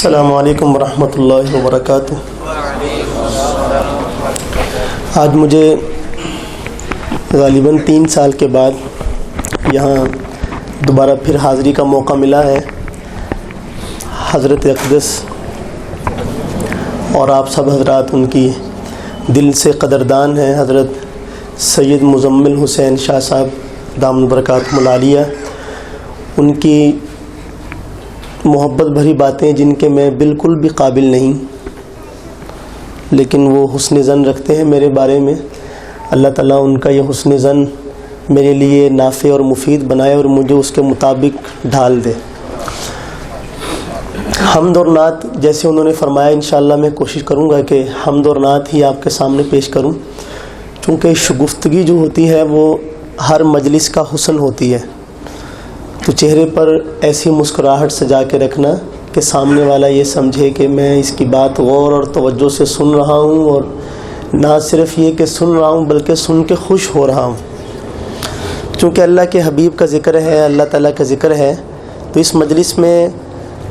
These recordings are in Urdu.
السلام علیکم ورحمۃ اللہ وبرکاتہ۔ آج مجھے غالباً 3 سال کے بعد یہاں دوبارہ پھر حاضری کا موقع ملا ہے۔ حضرت اقدس اور آپ سب حضرات ان کی دل سے قدردان ہیں، حضرت سید مزمل حسین شاہ صاحب دامن برکاتہم العالیہ، ان کی محبت بھری باتیں جن کے میں بالکل بھی قابل نہیں، لیکن وہ حسن ظن رکھتے ہیں میرے بارے میں۔ اللہ تعالیٰ ان کا یہ حسن ظن میرے لیے نافع اور مفید بنائے اور مجھے اس کے مطابق ڈھال دے۔ حمد اور نعت جیسے انہوں نے فرمایا، انشاءاللہ میں کوشش کروں گا کہ حمد اور نعت ہی آپ کے سامنے پیش کروں، چونکہ شگفتگی جو ہوتی ہے وہ ہر مجلس کا حسن ہوتی ہے، تو چہرے پر ایسی مسکراہٹ سجا کے رکھنا کہ سامنے والا یہ سمجھے کہ میں اس کی بات غور اور توجہ سے سن رہا ہوں، اور نہ صرف یہ کہ سن رہا ہوں بلکہ سن کے خوش ہو رہا ہوں۔ چونکہ اللہ کے حبیب کا ذکر ہے، اللہ تعالیٰ کا ذکر ہے، تو اس مجلس میں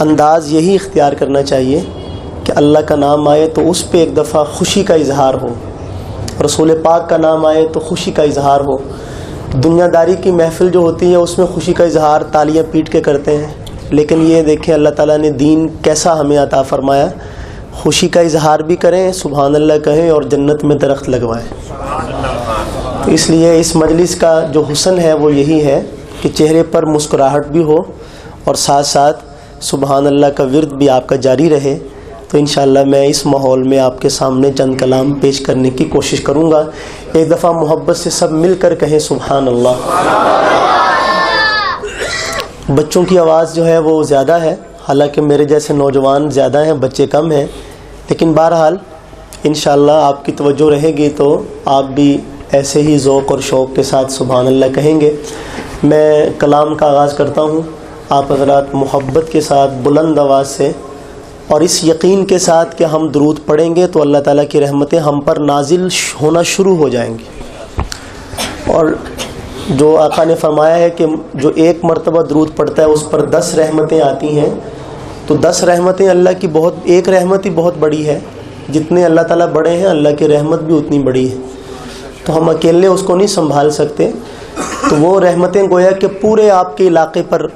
انداز یہی اختیار کرنا چاہیے کہ اللہ کا نام آئے تو اس پہ ایک دفعہ خوشی کا اظہار ہو، رسول پاک کا نام آئے تو خوشی کا اظہار ہو۔ دنیا داری کی محفل جو ہوتی ہے اس میں خوشی کا اظہار تالیاں پیٹ کے کرتے ہیں، لیکن یہ دیکھیں اللہ تعالیٰ نے دین کیسا ہمیں عطا فرمایا، خوشی کا اظہار بھی کریں، سبحان اللہ کہیں اور جنت میں درخت لگوائیں۔ تو اس لیے اس مجلس کا جو حسن ہے وہ یہی ہے کہ چہرے پر مسکراہٹ بھی ہو اور ساتھ ساتھ سبحان اللہ کا ورد بھی آپ کا جاری رہے۔ تو انشاءاللہ میں اس ماحول میں آپ کے سامنے چند کلام پیش کرنے کی کوشش کروں گا۔ ایک دفعہ محبت سے سب مل کر کہیں سبحان اللہ۔ بچوں کی آواز جو ہے وہ زیادہ ہے، حالانکہ میرے جیسے نوجوان زیادہ ہیں، بچے کم ہیں، لیکن بہرحال انشاءاللہ آپ کی توجہ رہے گی تو آپ بھی ایسے ہی ذوق اور شوق کے ساتھ سبحان اللہ کہیں گے۔ میں کلام کا آغاز کرتا ہوں، آپ حضرات محبت کے ساتھ بلند آواز سے اور اس یقین کے ساتھ کہ ہم درود پڑھیں گے تو اللہ تعالیٰ کی رحمتیں ہم پر نازل ہونا شروع ہو جائیں گی۔ اور جو آقا نے فرمایا ہے کہ جو ایک مرتبہ درود پڑھتا ہے اس پر 10 رحمتیں آتی ہیں، تو 10 رحمتیں اللہ کی ایک رحمت ہی بہت بڑی ہے، جتنے اللہ تعالیٰ بڑے ہیں اللہ کی رحمت بھی اتنی بڑی ہے، تو ہم اکیلے اس کو نہیں سنبھال سکتے۔ تو وہ رحمتیں گویا کہ پورے آپ کے علاقے پر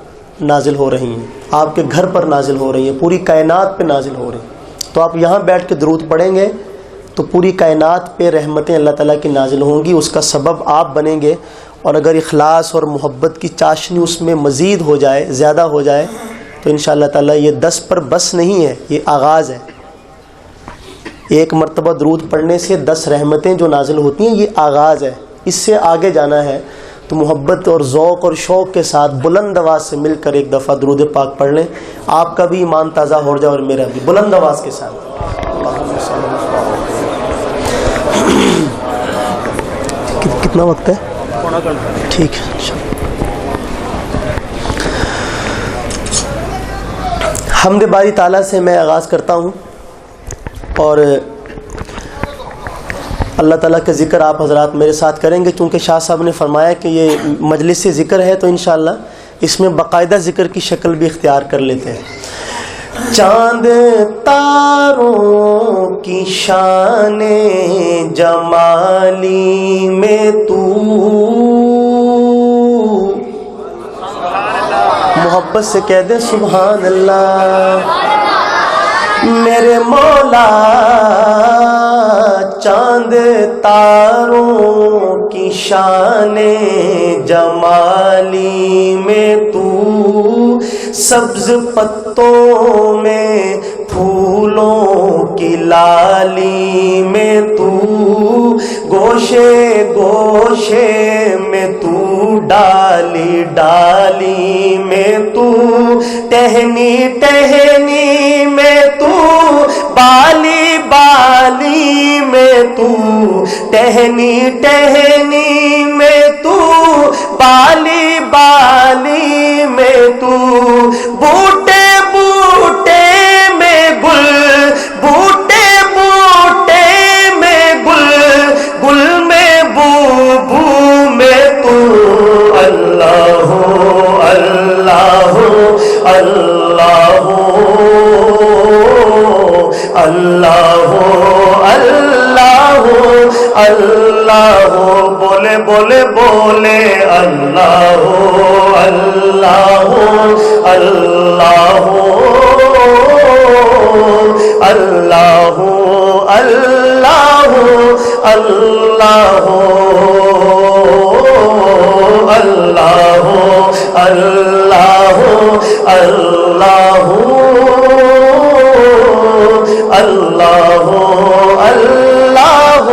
نازل ہو رہی ہیں، آپ کے گھر پر نازل ہو رہی ہیں، پوری کائنات پہ نازل ہو رہی ہیں۔ تو آپ یہاں بیٹھ کے درود پڑھیں گے تو پوری کائنات پہ رحمتیں اللہ تعالیٰ کی نازل ہوں گی، اس کا سبب آپ بنیں گے۔ اور اگر اخلاص اور محبت کی چاشنی اس میں مزید ہو جائے، زیادہ ہو جائے، تو انشاءاللہ تعالیٰ یہ 10 پر بس نہیں ہے، یہ آغاز ہے۔ ایک مرتبہ درود پڑھنے سے 10 رحمتیں جو نازل ہوتی ہیں، یہ آغاز ہے، اس سے آگے جانا ہے۔ تو محبت اور ذوق اور شوق کے ساتھ بلند آواز سے مل کر ایک دفعہ درود پاک پڑھ لیں، آپ کا بھی ایمان تازہ ہو جائے اور میرا بھی، بلند آواز کے ساتھ۔ کتنا وقت ہے؟ ٹھیک ہے۔ حمد باری تعالیٰ سے میں آغاز کرتا ہوں، اور اللہ تعالیٰ کا ذکر آپ حضرات میرے ساتھ کریں گے، چونکہ شاہ صاحب نے فرمایا کہ یہ مجلس سے ذکر ہے، تو انشاءاللہ اس میں باقاعدہ ذکر کی شکل بھی اختیار کر لیتے ہیں۔ چاند تاروں کی شان جمالی میں تو، محبت سے کہہ دیں سبحان اللہ میرے مولا۔ چاند تاروں کی شان جمالی میں تو، سبز پتوں میں پھولوں کی لالی میں تو، گوشے گوشے میں تو، ڈالی ڈالی میں تو، ٹہنی ٹہنی میں تو، بالی بالی میں تو، ٹہنی ٹہنی میں تو، بالی بالی میں تو، بوٹے بوٹے میں گل، بوٹے بوٹے میں گل، گل میں بو بو میں تو، اللہ اللہ اللہ بولے بولے بولے اللہ اللہ اللہ اللہ اللہ اللہ اللہ اللہ اللہ اللہ اللہ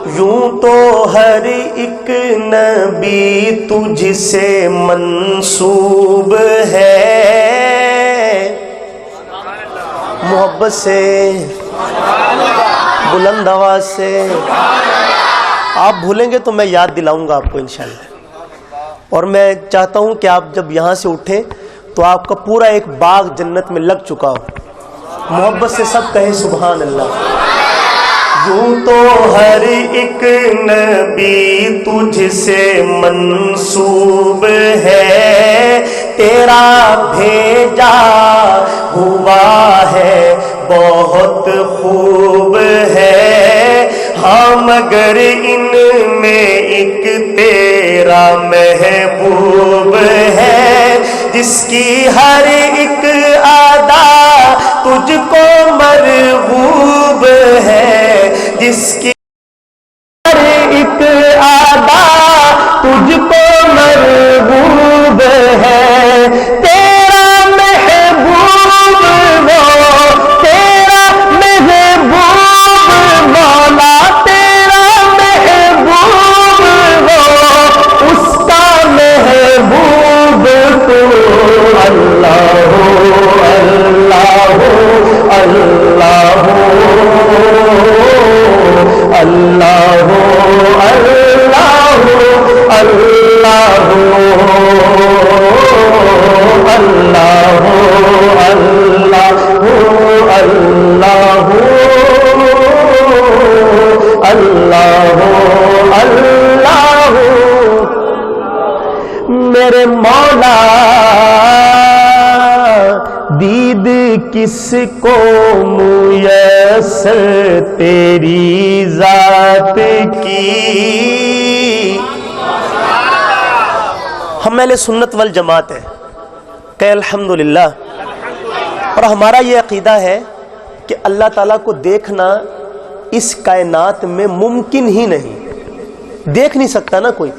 یوں تو ہر ایک نبی تجھ سے منسوب ہے محبت سے بلند آواز سے آپ بھولیں گے تو میں یاد دلاؤں گا آپ کو انشاءاللہ اور میں چاہتا ہوں کہ آپ جب یہاں سے اٹھیں تو آپ کا پورا ایک باغ جنت میں لگ چکا ہو محبت سے سب کہیں سبحان اللہ یوں تو ہر ایک نبی تجھ سے منسوب ہے تیرا بھیجا ہوا ہے بہت خوب ہے ہاں مگر ان میں ایک تیرا محبوب ہے جس کی ہر ایک ادا تجھ کو مرغوب ہے جس کی ہر ایک ادا تجھ کو مرغوب ہے تیرا محبوب وہ تیرا محبوب مولا تیرا محبوب وہ اس کا محبوب تو اللہ اللہ اللہ اللہ اللہ اللہ میرے مولا دید کس کو میسر تیری ذات کی ہم اہل سنت والجماعت ہے کہ الحمدللہ اور ہمارا یہ عقیدہ ہے کہ اللہ تعالیٰ کو دیکھنا اس کائنات میں ممکن ہی نہیں دیکھ نہیں سکتا نا کوئی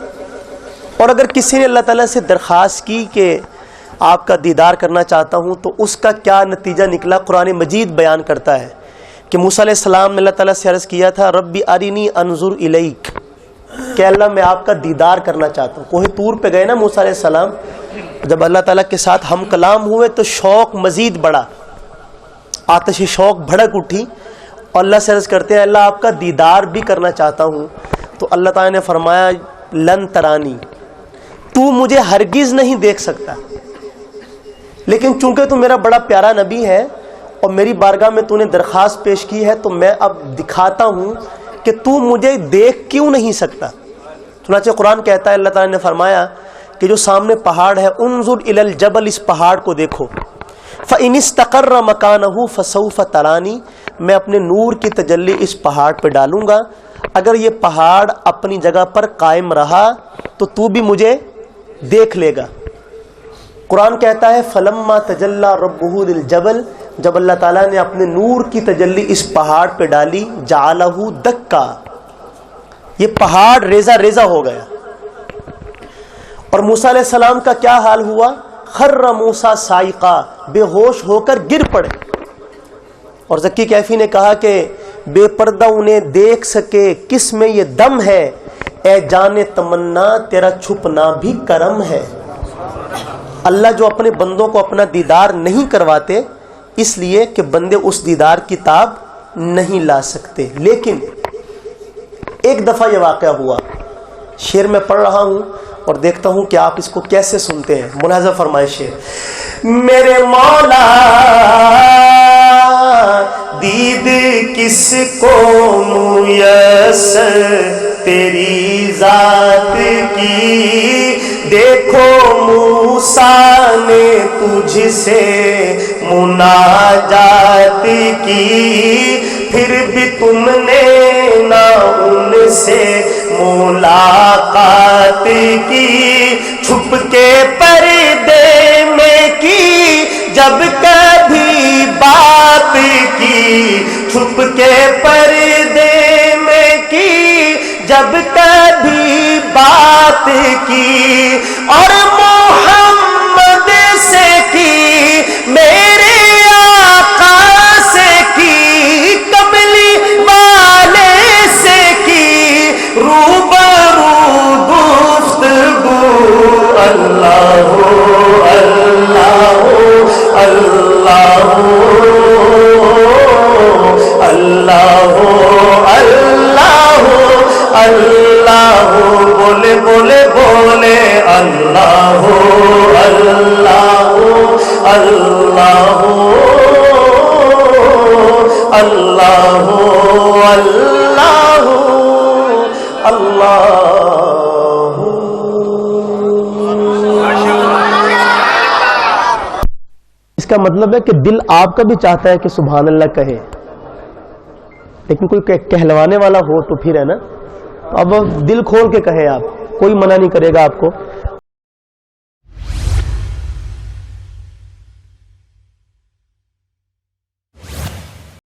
اور اگر کسی نے اللہ تعالیٰ سے درخواست کی کہ آپ کا دیدار کرنا چاہتا ہوں تو اس کا کیا نتیجہ نکلا قرآن مجید بیان کرتا ہے کہ موسیٰ علیہ السلام نے اللہ تعالیٰ سے عرض کیا تھا ربی ارینی انظر الیک کہ اللہ میں آپ کا دیدار کرنا چاہتا ہوں کوہ طور پہ گئے نا موسیٰ علیہ السلام جب اللہ تعالیٰ کے ساتھ ہم کلام ہوئے تو شوق مزید بڑھا آتش شوق بھڑک اٹھی اور اللہ سے عرض کرتے ہیں اللہ آپ کا دیدار بھی کرنا چاہتا ہوں تو اللہ تعالیٰ نے فرمایا لن ترانی تو مجھے ہرگز نہیں دیکھ سکتا لیکن چونکہ تو میرا بڑا پیارا نبی ہے اور میری بارگاہ میں تو نے درخواست پیش کی ہے تو میں اب دکھاتا ہوں کہ تو مجھے دیکھ کیوں نہیں سکتا چنانچہ قرآن کہتا ہے اللہ تعالیٰ نے فرمایا کہ جو سامنے پہاڑ ہے انظر الی الجبل اس پہاڑ کو دیکھو فَإِنِ اسْتَقَرَّ مَكَانَهُ فَسَوْفَ تَرَانِي میں اپنے نور کی تجلی اس پہاڑ پہ ڈالوں گا اگر یہ پہاڑ اپنی جگہ پر قائم رہا تو تو بھی مجھے دیکھ لے گا قرآن کہتا ہے فَلَمَّا تَجَلَّى رَبُّهُ لِلْجَبَلِ جب اللہ تعالیٰ نے اپنے نور کی تجلی اس پہاڑ پہ ڈالی جَعَلَهُ دَكَّا یہ پہاڑ ریزہ ریزہ ہو گیا اور موسیٰ علیہ السلام کا کیا حال ہوا خر موسیٰ صاعقا بے ہوش ہو کر گر پڑے اور زکی کیفی نے کہا کہ بے پردہ انہیں دیکھ سکے کس میں یہ دم ہے اے جان تمنا تیرا چھپنا بھی کرم ہے اللہ جو اپنے بندوں کو اپنا دیدار نہیں کرواتے اس لیے کہ بندے اس دیدار کی تاب نہیں لا سکتے لیکن ایک دفعہ یہ واقعہ ہوا شعر میں پڑھ رہا ہوں اور دیکھتا ہوں کہ آپ اس کو کیسے سنتے ہیں ملاحظہ فرمائے شعر میرے مولا دید کس کو میسر تیری ذات کی دیکھو موسیٰ نے تجھ سے مناجات کی پھر بھی تم نے نہ ان سے ملاقات کی، چھپ کے پردے میں کی جب کبھی بات کی، چھپ کے پردے میں کی جب کبھی بات کی، اور محمد سے کی، میرے آقا سے کی، کملی والے سے کی، روبرو گفتگو، اللہ اللہ اللہ اللہ اللہ اللہ، بولے بولے بولے اللہ اللہ اللہ اللہ اللہ اللہ۔ اس کا مطلب ہے کہ دل آپ کا بھی چاہتا ہے کہ سبحان اللہ کہے، لیکن کوئی کہلوانے والا ہو تو پھر ہے نا، اب دل کھول کے کہے آپ، کوئی منع نہیں کرے گا آپ کو،